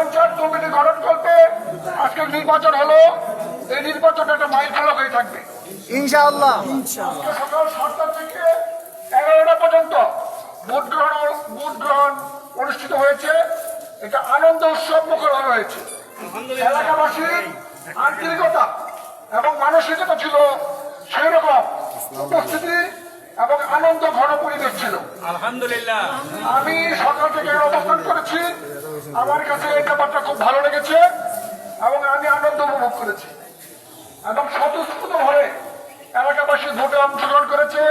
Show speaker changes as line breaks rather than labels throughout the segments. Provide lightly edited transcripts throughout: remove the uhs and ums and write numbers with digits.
Panchayat committee গঠন করতে আজকে নির্বাচন হলো। এই নির্বাচনটা একটা মাইল ফলক হয়ে থাকবে
ইনশাআল্লাহ।
সকাল 7টা থেকে 11টা পর্যন্ত ভোট গ্রহণ অনুষ্ঠিত হয়েছে। এটা আনন্দ উৎসব মুখর হয়েছে। এলাকাবাসীর আন্তরিকতা এবং মানসিকতা ছিল সেই রকম উপস্থিতি এবং আনন্দ ঘন পরিবেশ ছিল।
আলহামদুলিল্লাহ।
আমি সকাল থেকে অবস্থান করেছি, আমার কাছে এই ব্যাপারটা খুব ভালো লেগেছে এবং আমি আনন্দ উপভোগ করেছি এবং স্বতঃস্ফূর্ত ভাবে এলাকাবাসী ভোটে অংশগ্রহণ করেছে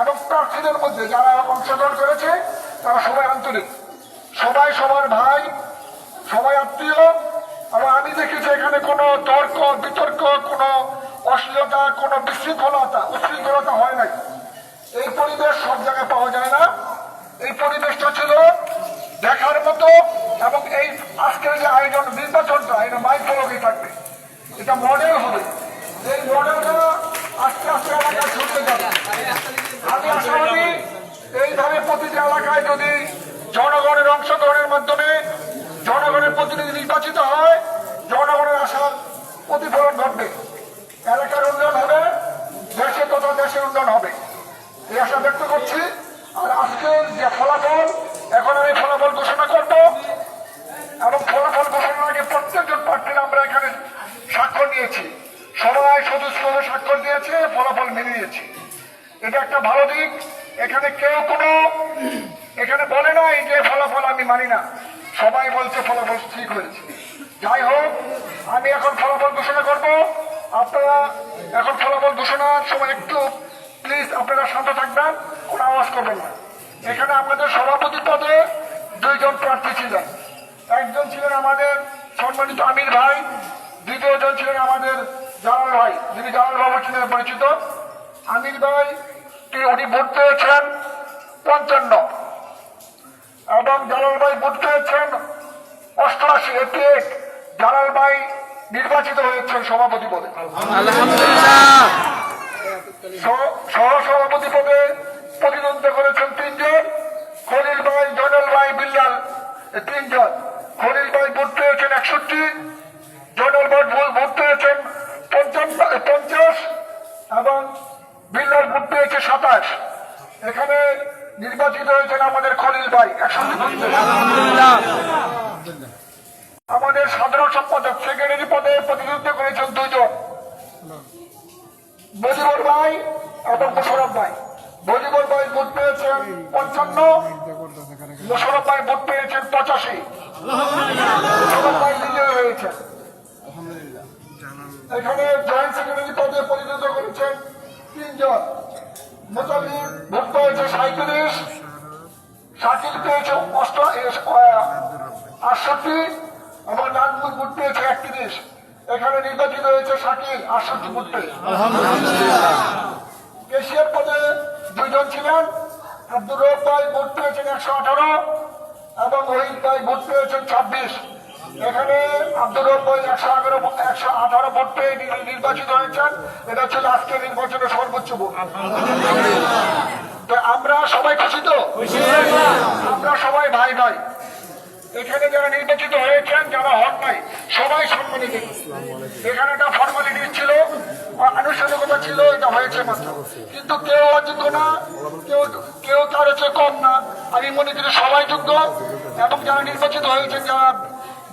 এবং প্রার্থীদের মধ্যে যারা অংশগ্রহণ করেছে তারা সবাই আন্তরিক, সবাই সবার ভাই, সবাই আত্মীয়। এবং আমি দেখেছি এখানে কোনো তর্ক বিতর্ক, কোনো অশ্লীলতা, কোনো উশৃঙ্খলতা হয় নাই। এই পরিবেশ সব জায়গায় পাওয়া যায় না। এই পরিবেশটা ছিল দেখার মতো এবং এই আজকের যে আয়োজন নির্বাচনটা এটা মাইল ফলকই থাকবে, এটা মডেল হবে। এই মডেলটা আস্তে আস্তে এলাকায় ছড়িয়ে যাবে। আমি আশাবাদী এইভাবে প্রতিটি এলাকায় যদি জনগণের অংশগ্রহণের মাধ্যমে জনগণের প্রতিনিধি নির্বাচিত হয়, জনগণের আশার প্রতিফলন ঘটবে, এলাকার উন্নয়ন হবে, দেশে তথা দেশের উন্নয়ন হবে, এই আশা ব্যক্ত করছি। আর আজকের যে ফলাফল, এখন আমি ফলাফল ঘোষণা করব এবং ফলাফল ঘোষণার আগে প্রত্যেকজন প্রার্থীর আমরা এখানে স্বাক্ষর নিয়েছি, সবাই সদস্যভাবে স্বাক্ষর দিয়েছে, ফলাফল মেনে নিয়েছি। এটা একটা ভালো দিক। এখানে কেউ এখানে বলে নাই যে ফলাফল আমি মানি না, সবাই বলছে ফলাফল ঠিক হয়েছে। যাই হোক, আমি এখন ফলাফল ঘোষণা করব। আপনারা এখন ফলাফল ঘোষণার সময় একটু প্লিজ আপনারা শান্ত থাকবেন, কোনো আওয়াজ করবেন না। এখানে আমাদের সভাপতি পদে 2 জন প্রার্থী ছিলেন। একজন ছিলেন আমাদের সম্মানিত আমির ভাই, দ্বিতীয় জন ছিলেন আমাদের জালাল ভাই, যিনি জালাল বাবু ছিলেন পরিচিত। আমির ভাই উনি ভোট পেয়েছেন 55 এবং জালাল ভাই ভোট পেয়েছেন 88। জালাল ভাই নির্বাচিত হয়েছেন সভাপতি পদে।
আলহামদুলিল্লাহ।
সহ সভাপতি পদে প্রতিদ্বন্দ্বিতা করেছেন 3 জন, খলিল ভাই, জয়নাল ভাই, বিল্লাল, 3 জন। খলিল ভাই ভোট পেয়েছেন 61, জয়নাল ভাই ভোট পেয়েছেন 50 এবং বিল্লাল ভোট পেয়েছে 27। এখানে নির্বাচিত হয়েছেন আমাদের খলিল ভাই 61। আমাদের সাধারণ সম্পাদক সেক্রেটারি পদে প্রতিদ্বন্দ্বিতা করেছেন 2 জন, মজিবর ভাই এবং মোশাররফ ভাই। মজিবর ভাই ভোট পেয়েছেন 55, মোশাররফ ভাই ভোট পেয়েছেন 85। মোশাররফ ভাই বিজয়ী হয়েছেন। এখানে জয়েন্ট সেক্রেটারি পদে প্রতিদ্বন্দ্বিতা করেছেন 3 জন, মোতালিম ভোট পেয়েছে 37, শাকিল পেয়েছে 68 এবং নাজমুল ভোট পেয়েছে 31। এখানে নির্বাচিত হয়েছে শাকিল 68 ভোট পেয়ে। কেশিয়ার পদে 2 জন ছিলেন, আব্দুর রব ভাই ভোট পেয়েছেন 118 এবং ওহিদ ভাই ভোট পেয়েছেন 26। এখানে আব্দুর রব ভাই 118 ভোট পেয়ে নির্বাচিত হয়েছেন। এটা ছিল আজকের নির্বাচনের সর্বোচ্চ ভোট। তো আমরা সবাই খুশি তো? আমরা সবাই ভাই ভাই। এখানে যারা নির্বাচিত হয়েছেন, যারা হন নাই, সবাই সম্মানিত। এখানে একটা ফর্মালিটি ছিল, আনুষ্ঠানিকতা ছিল, এটা হয়েছে মাত্র। কিন্তু কেউ অযোগ্য না, কেউ তার হচ্ছে কম না। আমি মনে করি সবাই যোগ্য এবং যারা নির্বাচিত হয়েছেন, যারা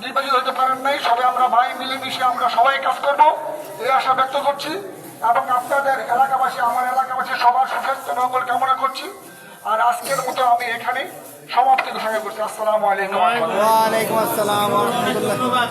নির্বাচিত হতে পারেন নাই, সবাই আমরা ভাই মিলেমিশে আমরা সবাই কাজ করব, এই আশা ব্যক্ত করছি। এবং আপনাদের এলাকাবাসী, আমার এলাকাবাসী সবার সুস্বাস্থ্য মঙ্গল কামনা করছি। আর আজকের মতো আমি এখানে সমাপ্তি ঘোষণা করছি। আসসালামু আলাইকুম।
ওয়া আলাইকুম আসসালাম ওয়া রাহমাতুল্লাহ।